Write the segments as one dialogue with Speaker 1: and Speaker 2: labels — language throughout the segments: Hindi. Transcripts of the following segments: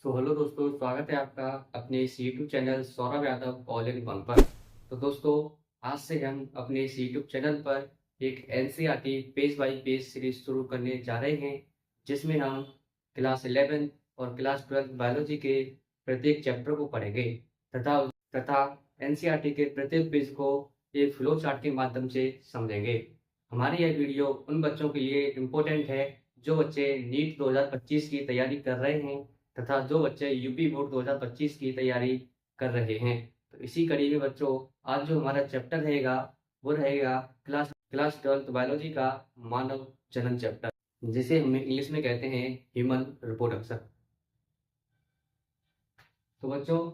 Speaker 1: हेलो दोस्तों, स्वागत है आपका अपने इस YouTube channel Saurabh Yadav all in one पर। तो दोस्तों, आज से हम अपने इस यूट्यूब चैनल पर एक NCERT page bye page series शुरू करने जा रहे हैं, जिसमें हम क्लास 11 और क्लास 12 बायोलॉजी के प्रत्येक चैप्टर को पढ़ेंगे तथा तथा एनसीईआरटी के प्रत्येक पेज को एक फ्लो चार्ट के माध्यम से समझेंगे। हमारी यह वीडियो उन बच्चों के लिए इम्पोर्टेंट है जो बच्चे नीट 2025 की तैयारी कर रहे हैं तथा जो बच्चे यूपी बोर्ड 2025 की तैयारी कर रहे हैं। तो इसी कड़ी में बच्चों, आज जो हमारा चैप्टर रहेगा वो रहेगा क्लास क्लास 12 बायोलॉजी का मानव जनन चैप्टर, जिसे हम इंग्लिश में कहते हैं ह्यूमन रिप्रोडक्शन। तो बच्चों,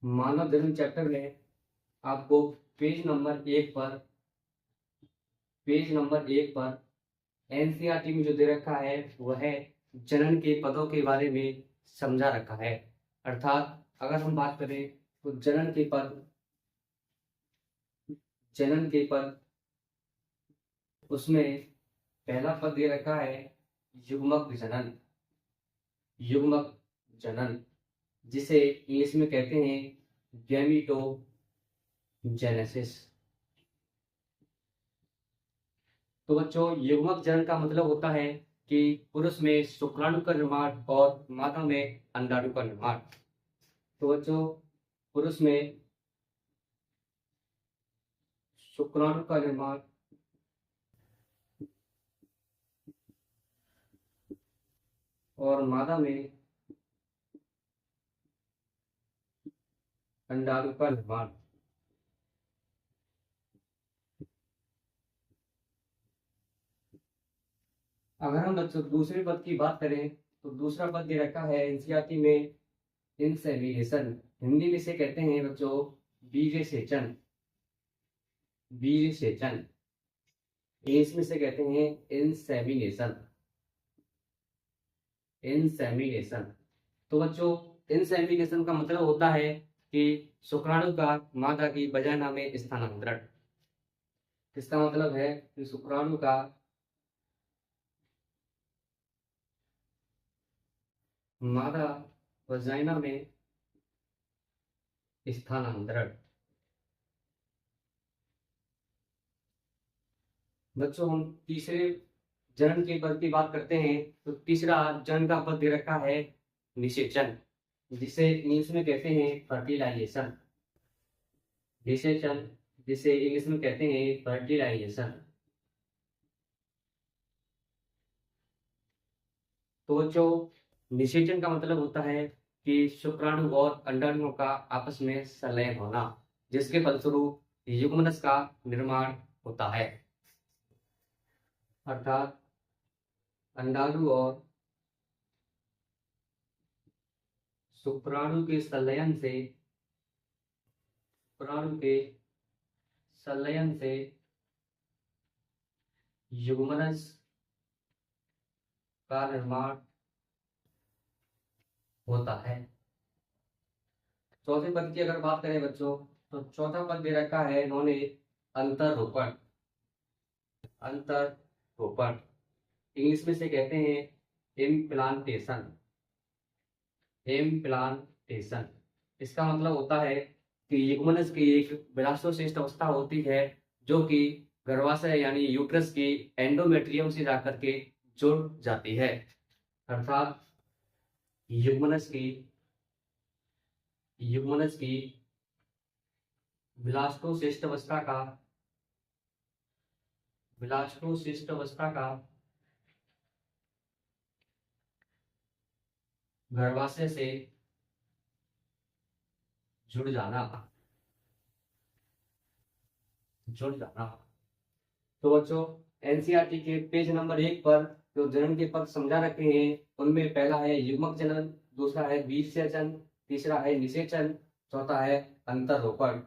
Speaker 1: मानव जनन चैप्टर में आपको पेज नंबर 1 पर एनसीईआरटी में जो दे रखा है वह है जनन के पदों के बारे में समझा रखा है। अर्थात अगर हम बात करें तो जनन के पद उसमें पहला पद दे रखा है युग्मक जनन, जिसे इंग्लिश में कहते हैं गैमीटोजेनेसिस। तो बच्चों, युग्मक जनन का मतलब होता है कि पुरुष में शुक्राणु का निर्माण और मादा में अंडाणु का निर्माण। तो बच्चों, पुरुष में शुक्राणु का निर्माण और मादा में अंडाणु का निर्माण। अगर हम बच्चों दूसरे पद की बात करें तो दूसरा पद दे रखा है एनसीईआरटी में इंसेमिनेशन। हिंदी में से कहते हैं बच्चों बीज सेचन। इंग्लिश में से कहते हैं इंसेमिनेशन। तो बच्चों, इंसेमिनेशन का मतलब होता है कि शुक्राणु का मादा की वजाइना में स्थानांतरण। इसका मतलब है कि शुक्राणु का मादा वजाइना में स्थानांतरण। बच्चों, हम तीसरे जनन के पद की बात करते हैं तो तीसरा जनन का पद दे रखा है निषेचन, जिसे इंग्लिश में कहते हैं फर्टिलाइजेशन। निषेचन, जिसे इंग्लिश में कहते हैं फर्टिलाइजेशन। तो बच्चों, निषेचन का मतलब होता है कि शुक्राणु और अंडाणुओं का आपस में संलयन होना, जिसके फलस्वरूप युग्मनस का निर्माण होता है। अर्थात अंडाणु और शुक्राणु के संलयन से युग्मनस का निर्माण होता है। चौथे पद की अगर बात करें बच्चों तो चौथा पद दे रखा है इन्होंने अंतररोपण। इंग्लिश में से कहते हैं इम्प्लांटेशन। इसका मतलब होता है कि युग्मनस की एक ब्लास्टोसिस्ट अवस्था होती है जो कि गर्भाशय यानी यूट्रस की एंडोमेट्रियम से जाकर के जुड़ जाती है। अर्थात युग्मनस की ब्लास्टोसिस्ट अवस्था का गर्भाशय से जुड़ जाना। तो बच्चों, एनसीईआरटी के पेज नंबर 1 पर जो जनन के पद समझा रखे हैं उनमें पहला है युग्मक जनन, दूसरा है बीजसेचन, तीसरा है निषेचन, चौथा है अंतररोपण।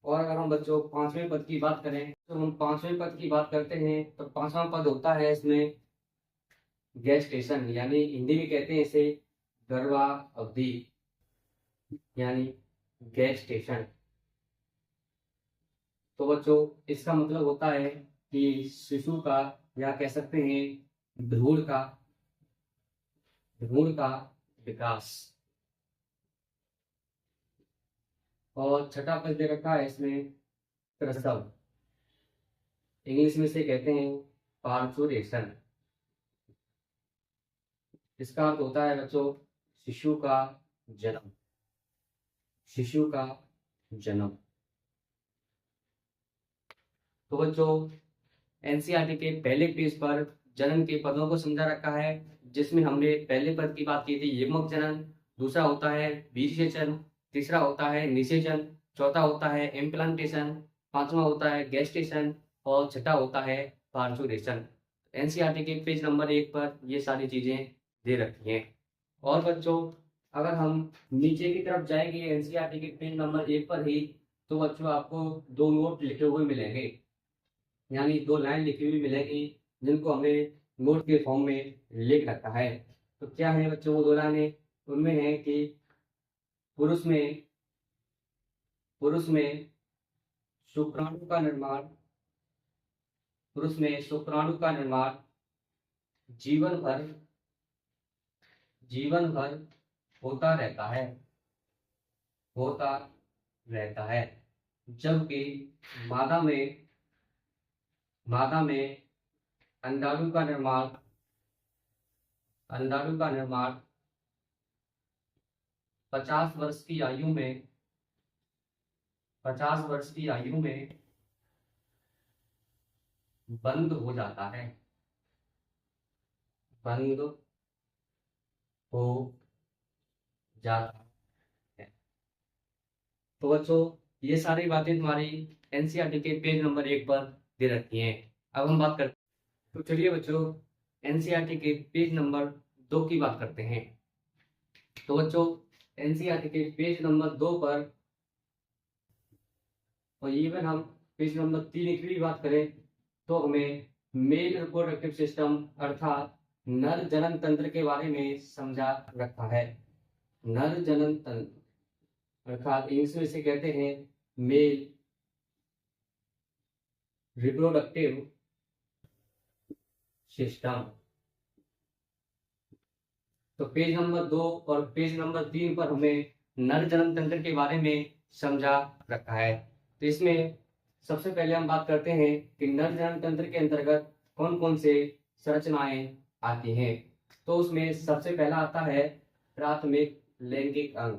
Speaker 1: और अगर हम बच्चों पांचवें पद की बात करें तो हम पांचवें पद की बात करते हैं तो पांचवा पद होता है इसमें गेस्टेशन, यानी हिंदी में कहते हैं इसे गर्भावधि यानी गेस्टेशन। तो बच्चों, इसका मतलब होता है कि शिशु का या कह सकते हैं भ्रूण का विकास। और छठा पद दे रखा है इसमें प्रसव, इंग्लिश में से कहते हैं पार्चुरेशन। इसका अर्थ होता है बच्चों शिशु का जन्म, शिशु का जन्म। तो बच्चों एनसीईआरटी के पहले पेज पर जनन के पदों को समझा रखा है, जिसमें हमने पहले पद की बात की थी युग्मक जनन, दूसरा होता है बीजसेचन, तीसरा होता है निषेचन, चौथा होता है इम्प्लांटेशन, पांचवा होता है गेस्टेशन और छठा होता है पार्चुरेशन। एनसीईआरटी के पेज नंबर 1 पर ये सारी चीजें दे रखी हैं। और बच्चों अगर हम नीचे की तरफ जाएंगे एनसीईआरटी के पेज नंबर 1 पर ही, तो बच्चों आपको 2 नोट लिखे हुए मिलेंगे, यानी 2 लाइन लिखी हुई मिलेगी, जिनको हमने नोट के फॉर्म में लिख रखा है। तो क्या है बच्चों वो 2 लाइनें? उनमें है कि पुरुष में शुक्राणु का निर्माण, पुरुष में शुक्राणु का निर्माण जीवन भर होता रहता है, जबकि मादा में अंडाणु का निर्माण 50 वर्ष की आयु में बंद हो जाता है, बंद हो जाता है। तो बच्चों ये सारी बातें तुम्हारी एनसीईआरटी के पेज नंबर 1 पर दे रखी हैं। अब हम बात करते, तो चलिए बच्चों एनसीईआरटी के पेज नंबर 2 की बात करते हैं। तो बच्चों एनसीईआरटी के पेज नंबर 2 पर, और इवन हम पेज नंबर 3 की भी बात करें तो हमें मेल रिप्रोडक्टिव सिस्टम अर्थात नर जनन तंत्र के बारे में समझा रखा है। नर जनन तंत्र अर्थात इंग्लिश में से कहते हैं मेल रिप्रोडक्टिव सिस्टम। तो पेज नंबर 2 और पेज नंबर 3 पर हमें नर जनन तंत्र के बारे में समझा रखा है। तो इसमें सबसे पहले हम बात करते हैं कि नर जनन तंत्र के अंतर्गत कौन कौन से संरचनाएं आती हैं। तो उसमें सबसे पहला आता है प्राथमिक लैंगिक अंग,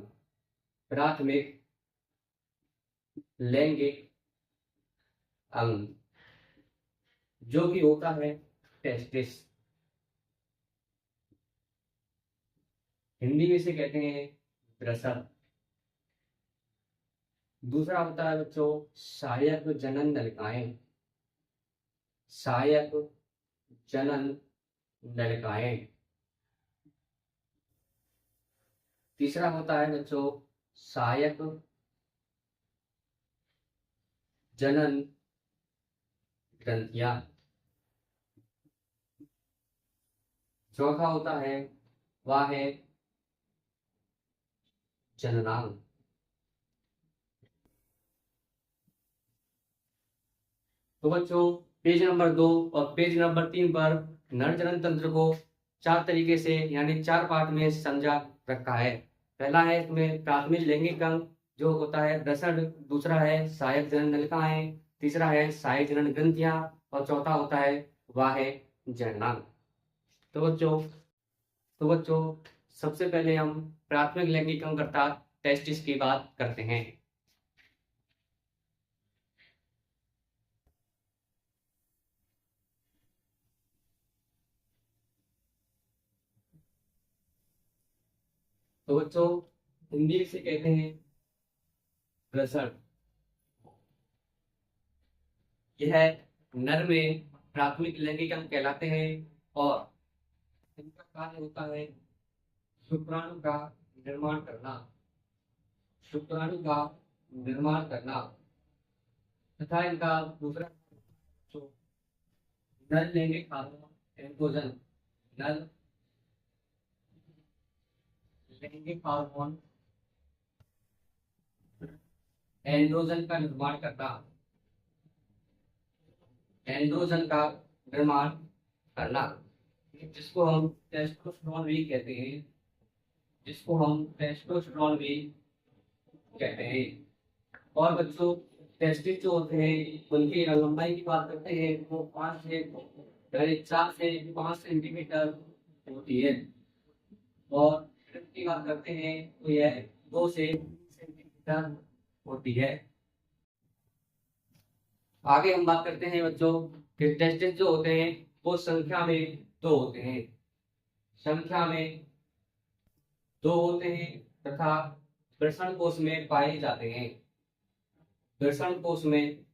Speaker 1: प्राथमिक लैंगिक अंग जो कि होता है टेस्टिस, हिंदी में से कहते हैं वृषण। दूसरा होता है बच्चों सहायक जनन नलिकाएं, सहायक जनन नलिकाएं। तीसरा होता है बच्चों सहायक जनन ग्रंथियां। चौथा होता है वह है जननांग। तो बच्चों पेज नंबर 2 और पेज नंबर 3 पर नर जनन तंत्र को 4 तरीके से यानी 4 पार्ट में समझा रखा है। पहला है इसमें प्राथमिक लैंगिक अंग जो होता है वृषण, दूसरा है सहायक जनन नलिकाएं, तीसरा है सहायक जनन ग्रंथियां और चौथा होता है वह है जननांग। तो बच्चों सबसे पहले हम प्राथमिक लैंगिक अंग अर्थात टेस्टिस की बात करते हैं। तो बच्चों हिंदी से कहते हैं वृषण। यह नर में प्राथमिक लैंगिक अंग कहलाते हैं और इनका कार्य होता है शुक्राणु का निर्माण करना, शुक्राणु का निर्माण करना तथा इनका दूसरा जो नर लैंगिक हार्मोन एंड्रोजन, नर लैंगिक हार्मोन एंड्रोजन का निर्माण करना, एंड्रोजन का निर्माण करना जिसको हम टेस्टोस्टेरोन भी कहते हैं, जिसको हम टेस्टोस्टेरोन भी कहते हैं। और बच्चों, टेस्टिस जो होते हैं उनकी लंबाई की बात करते हैं वो 4 से 5 सेंटीमीटर होती है। और width की बात करते हैं तो यह 2 से 3 सेंटीमीटर होती है। आगे हम बात करते हैं बच्चों कि टेस्टिस जो होते हैं वो संख्या में 2 होते हैं। संख्या में 2 होते हैं तथा वृषण कोश में पाए जाते हैं। वृषण कोश में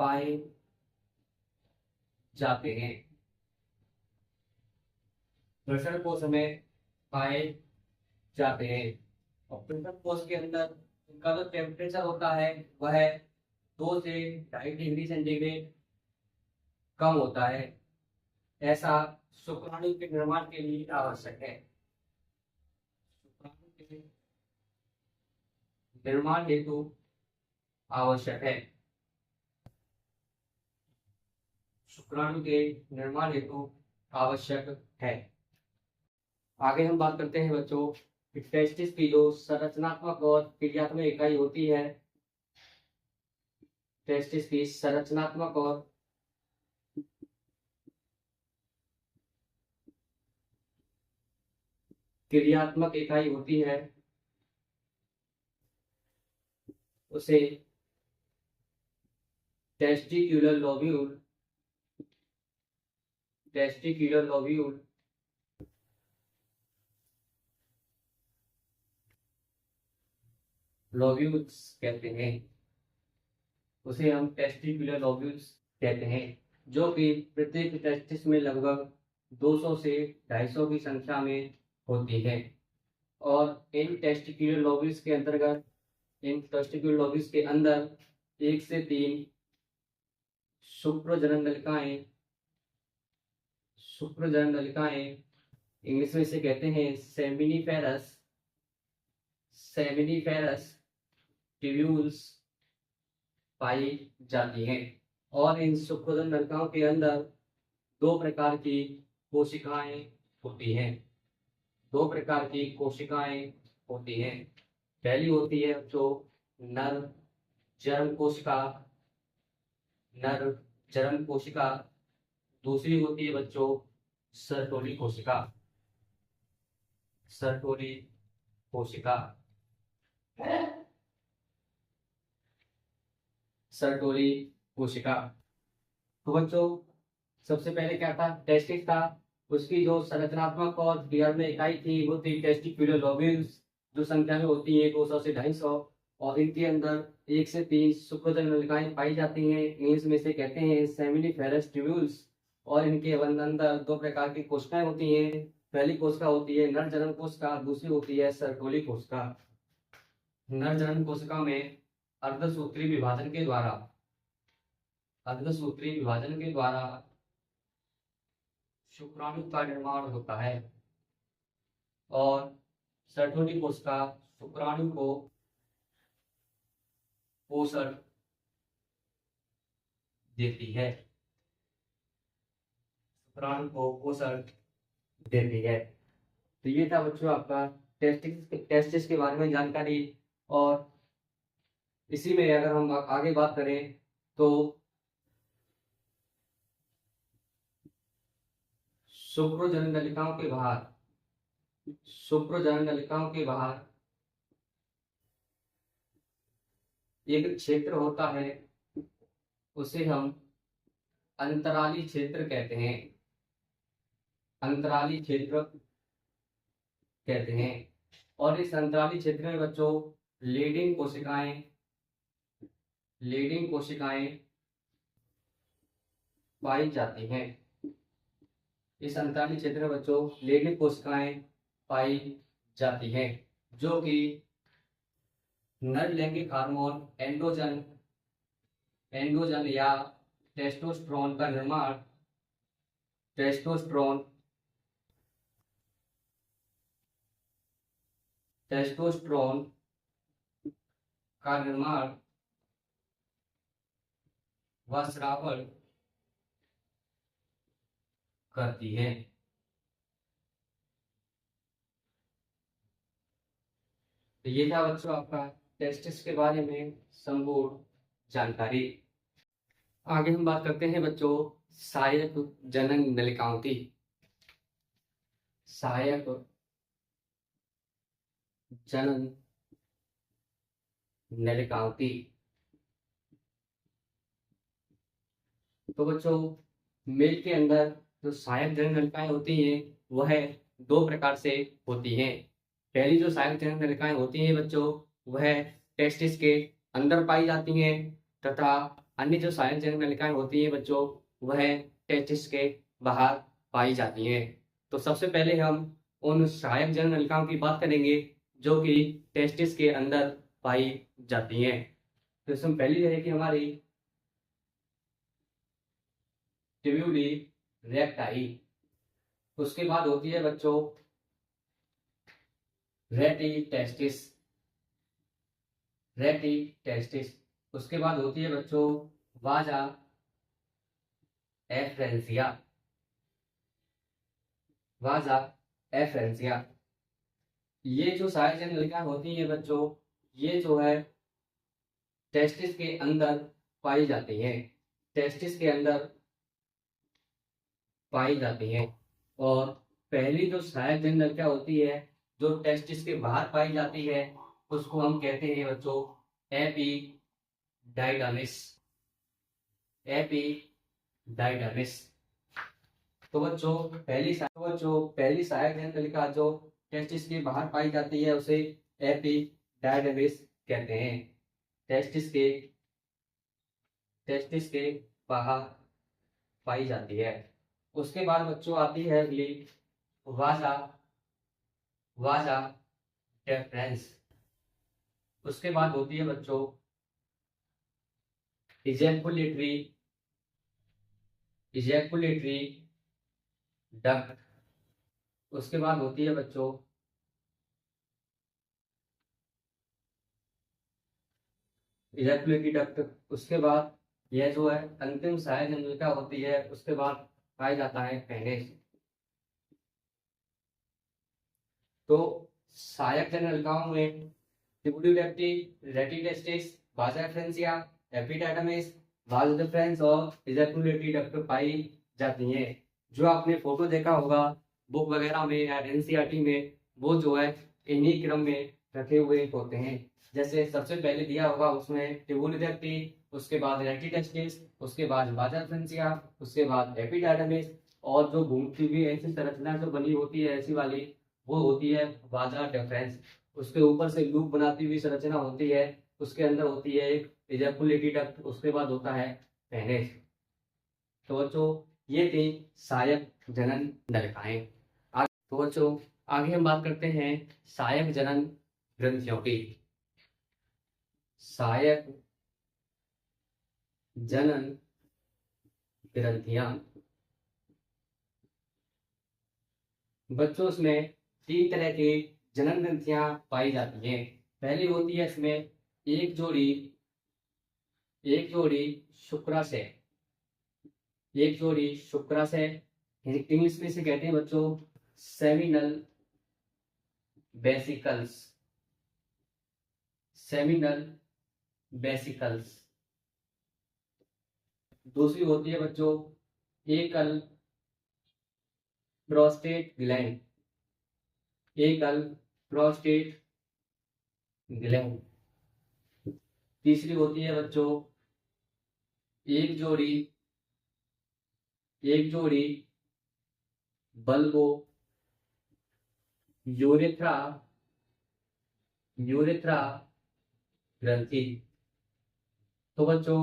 Speaker 1: पाए जाते हैं। वृषण कोश में पाए जाते हैं। और वृषण कोश के अंदर इनका जो टेम्परेचर होता है वह 2 से 2.5 डिग्री सेंटीग्रेड कम होता है। ऐसा शुक्राणु के निर्माण के लिए आवश्यक है। शुक्राणु के निर्माण हेतु आवश्यक है। शुक्राणु के निर्माण हेतु आवश्यक है। आगे हम बात करते हैं बच्चों कि टेस्टिस की जो संरचनात्मक और क्रियात्मक इकाई होती है। टेस्टिस की संरचनात्मक और क्रियात्मक इकाई होती है उसे testicular lobule testicular lobule lobules कहते हैं। उसे हम टेस्टिकुलर लोब्यूल्स कहते हैं, जो कि प्रत्येक टेस्टिस में लगभग 200 से 250 की संख्या में होती है। और इन टेस्टिकुलर लोब्यूल्स के अंतर्गत इन टेस्टिकुलर लोब्यूल्स के अंदर 1 से 3 शुक्रजनन नलिकाएं इंग्लिश में से कहते हैं सेमिनिफेरस ट्यूब्यूल्स पाई जाती हैं। और इन शुक्रजनन नलिकाओं के अंदर 2 प्रकार की कोशिकाएं होती हैं। 2 प्रकार की कोशिकाएं होती हैं। पहली होती है जो नर जर्म कोशिका नर जर्म कोशिका। दूसरी होती है बच्चों सर्टोली कोशिका। सर्टोली कोशिका सर्टोली कोशिका। तो बच्चों, सबसे पहले क्या था? टेस्टिस था। उसकी जो संरचनात्मक और क्रियात्मक इकाई थी वो थी टेस्टिकुलर लोब्यूल्स, जो संख्या में होती है 200 से 250। और इनके अंदर 1 से 3 शुक्रजनन नलिकाएं पाई जाती हैं। इंग्लिश में से कहते हैं सेमिनिफेरस ट्यूब्यूल्स। और इनके अंदर 2 प्रकार की कोशिकाएं होती हैं। पहली कोशिका होती है नर जनन कोशिका, दूसरी होती है सर्टोली कोशिका। नर जनन कोशिका में अर्धसूत्री विभाजन के द्वारा शुक्राणु का निर्माण होता है। और सर्टोली कोशिका शुक्राणु को पोषण देती है। शुक्राणु को पोषण देती है। तो ये था बच्चों आपका टेस्टिस के बारे में जानकारी। और इसी में अगर हम आगे बात करें तो शुक्रजनन नलिकाओं के बाहर एक क्षेत्र होता है, उसे हम अंतराली क्षेत्र कहते हैं। अंतराली क्षेत्र कहते हैं। और इस अंतराली क्षेत्र में बच्चों लीडिंग कोशिकाएं पाई जाती हैं। इस अंतराली क्षेत्र में बच्चों लीडिंग कोशिकाएं पाई जाती हैं, जो कि नर लैंगिक हार्मोन एंड्रोजन या टेस्टोस्टेरोन का निर्माण टेस्टोस्टेरोन का निर्माण व श्रावण करती है। तो ये था बच्चों आपका टेस्टिस के बारे में संपूर्ण जानकारी। आगे हम बात करते हैं बच्चों सहायक जनन नलिकाओं की। सहायक जनन नलिकाओं की। तो बच्चों मेल के अंदर जो सहायक जनन नलिकाएं होती हैं वह दो प्रकार से होती हैं। पहली जो सहायक जनन नलिकाएं होती हैं बच्चों वह टेस्टिस के अंदर पाई जाती हैं, तथा अन्य जो सहायक जनन नलिकाएं होती हैं बच्चों वह टेस्टिस के बाहर पाई जाती हैं। तो सबसे पहले हम उन सहायक जनन नलिकाओं की बात करेंगे जो कि टेस्टिस के अंदर पाई जाती हैं। तो इसमें पहली रहेगी हमारी ट्यूब्यूली रेक्टाई। उसके बाद होती है बच्चों रेटी टेस्टिस। रेटी टेस्टिस। उसके बाद होती है बच्चों वाजा एफ्रेंसिया। वाजा एफ्रेंसिया। ये जो सहायक जनन नलिकाएं होती हैं बच्चों ये जो है टेस्टिस के अंदर पाई जाती हैं। टेस्टिस के अंदर पाई जाती हैं। और पहली जो सहायक जनन नलिका होती है जो टेस्टिस के बाहर पाई जाती है उसको हम कहते हैं बच्चों एपिडाइडमिस। एपिडाइडमिस। तो बच्चों पहली सहायक जनन नलिका जो टेस्टिस के बाहर पाई जाती है उसे एपिडाइडमिस कहते हैं। टेस्टिस के बाहर पाई जाती है। उसके बाद बच्चों आती है अगली वाजा वाजा डेफरेंस। उसके बाद होती है बच्चों इजैकुलेटरी इजैकुलेटरी डक्ट। उसके बाद होती है बच्चों इजैकुलेटरी डक्ट। उसके बाद यह जो है अंतिम सहायक जनन नलिका होती है। उसके बाद पाया जाता है पेनिस। तो सहायक जनन नलिकाओं में ट्यूबुलैरिटी, रेटिटेस्टिस, वाजा एफ्रेंसिया, एपिडाइडमिस, वाज डिफरेंस और इजैकुलेटरी डक्ट पाई जाती हैं। जो आपने फोटो देखा होगा बुक वगैरह में या एनसीईआरटी में वो जो है इन्हीं क्रम में रखे हुए होते हैं। जैसे सबसे पहले दिया होगा उसमें ट्यूबुलैरिटी, उसके बाद रेटिटेस्टिस, उसके बाद वाजा एफ्रेंसिया, उसके बाद एपिडाइडमिस, और जो घूमती हुई ऐसी संरचना जो बनी होती है ऐसी वाली वो होती है वाजा डिफरेंस। उसके ऊपर से लूप बनाती हुई संरचना होती है, उसके अंदर होती है एक इजैकुलेटरी डक्ट, उसके बाद होता है पेनिस। तो बच्चों ये थी सहायक जनन नलिकाएं। तो बच्चों आगे हम बात करते हैं सहायक जनन ग्रंथियों की। सहायक जनन ग्रंथियां बच्चों इसमें तीन तरह की जनन ग्रंथियां पाई जाती हैं। पहली होती है इसमें एक जोड़ी शुक्राशय। एक जोड़ी शुक्राशय इंग्लिश में से कहते हैं बच्चों सेमिनल वेसिकल्स। Seminal vesicles. दूसरी होती है बच्चों एकल प्रोस्टेट ग्लैंड। एकल प्रोस्टेट ग्लैंड। तीसरी होती है बच्चों एक जोड़ी बल्बो यूरेथ्रा ग्रंथि। तो बच्चों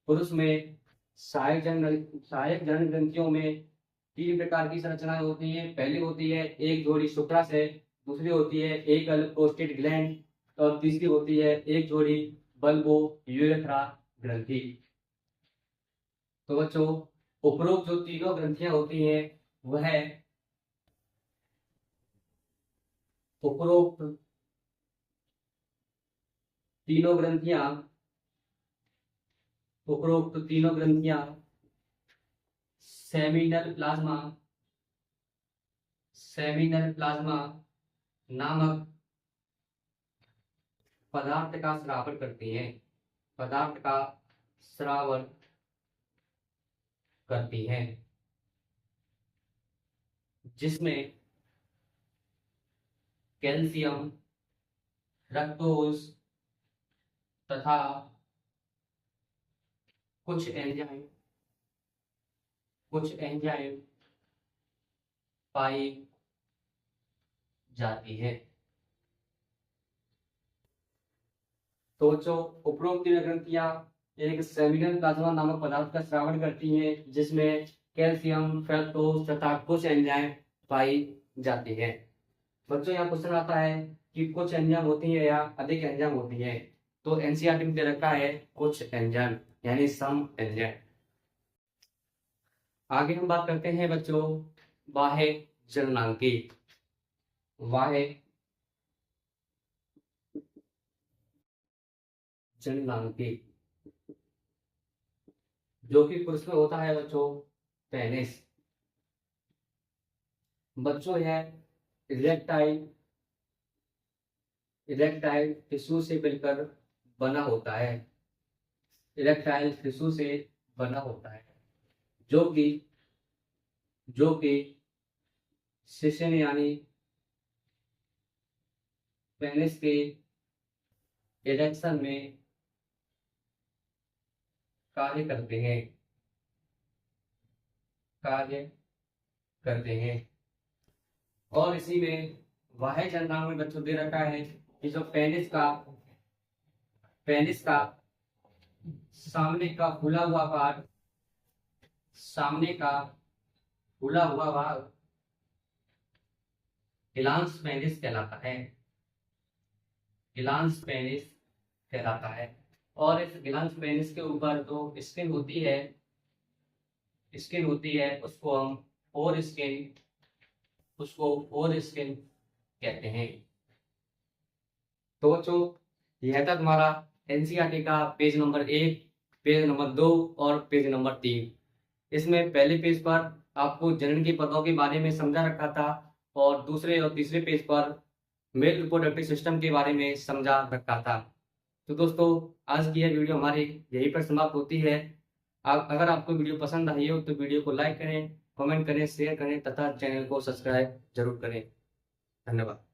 Speaker 1: पुरुष में सहायक जनन ग्रंथियों में तीन प्रकार की संरचनाएं होती हैं। पहली होती है एक जोड़ी शुक्राशय, दूसरी होती है एकल प्रोस्टेट ग्लैंड, और तीसरी होती है एक जोड़ी बल्बो यूरेथ्रा ग्रंथि। तो बच्चों उपरोक्त जो तीनों ग्रंथियां होती हैं वह उपरोक्त तीनों ग्रंथियां सेमिनल प्लाज्मा नामक पदार्थ का श्रावण करती हैं, पदार्थ का श्रावण करती हैं, जिसमें कैल्शियम, लैक्टोज तथा कुछ एंजाइम पाई जाती है। तो जो उपरोक्त ग्रंथियां एक सेमिनल प्लाज्मा नामक पदार्थ का श्रावण करती हैं, जिसमें कैल्शियम, फ्रक्टोज तथा कुछ एंजाइम पाई जाती है। बच्चों यहाँ क्वेश्चन आता है कि कुछ एंजाइम होती है या अधिक एंजाइम होती है, तो एनसीईआरटी में दे रखा है कुछ एंजाइम यानी सम एंजाइम। आगे हम बात करते हैं बच्चों बाह्य जननांगी। बाह्य जननांगी जो कि पुरुष में होता है बच्चों पेनिस। बच्चों यह इरेक्टाइल टिश्यू से मिलकर बना होता है, इरेक्टाइल टिश्यू से बना होता है, जो कि शिशन यानी पेनिस के इरेक्शन में कार्य करते हैं। और इसी में बाह्य जननांग में बच्चों दे रखा है कि जो पेनिस का सामने का फूला हुआ भाग ग्लांस पेनिस कहलाता है। और इस ग्लांस पेनिस के ऊपर जो स्किन होती है उसको हम फोर स्किन कहते हैं। तो बच्चों यह था तुम्हारा एनसीईआरटी का पेज नंबर 1, पेज नंबर 2 और पेज नंबर 3। इसमें पहले पेज पर आपको जनन के पदों के बारे में समझा रखा था और दूसरे और तीसरे पेज पर मेल रिप्रोडक्टिव सिस्टम के बारे में समझा रखा था। तो दोस्तों आज की यह वीडियो हमारी यहीं पर समाप्त होती है। अगर आपको वीडियो पसंद आई हो तो वीडियो को लाइक करें, कमेंट करें, शेयर करें तथा चैनल को सब्सक्राइब जरूर करें। धन्यवाद।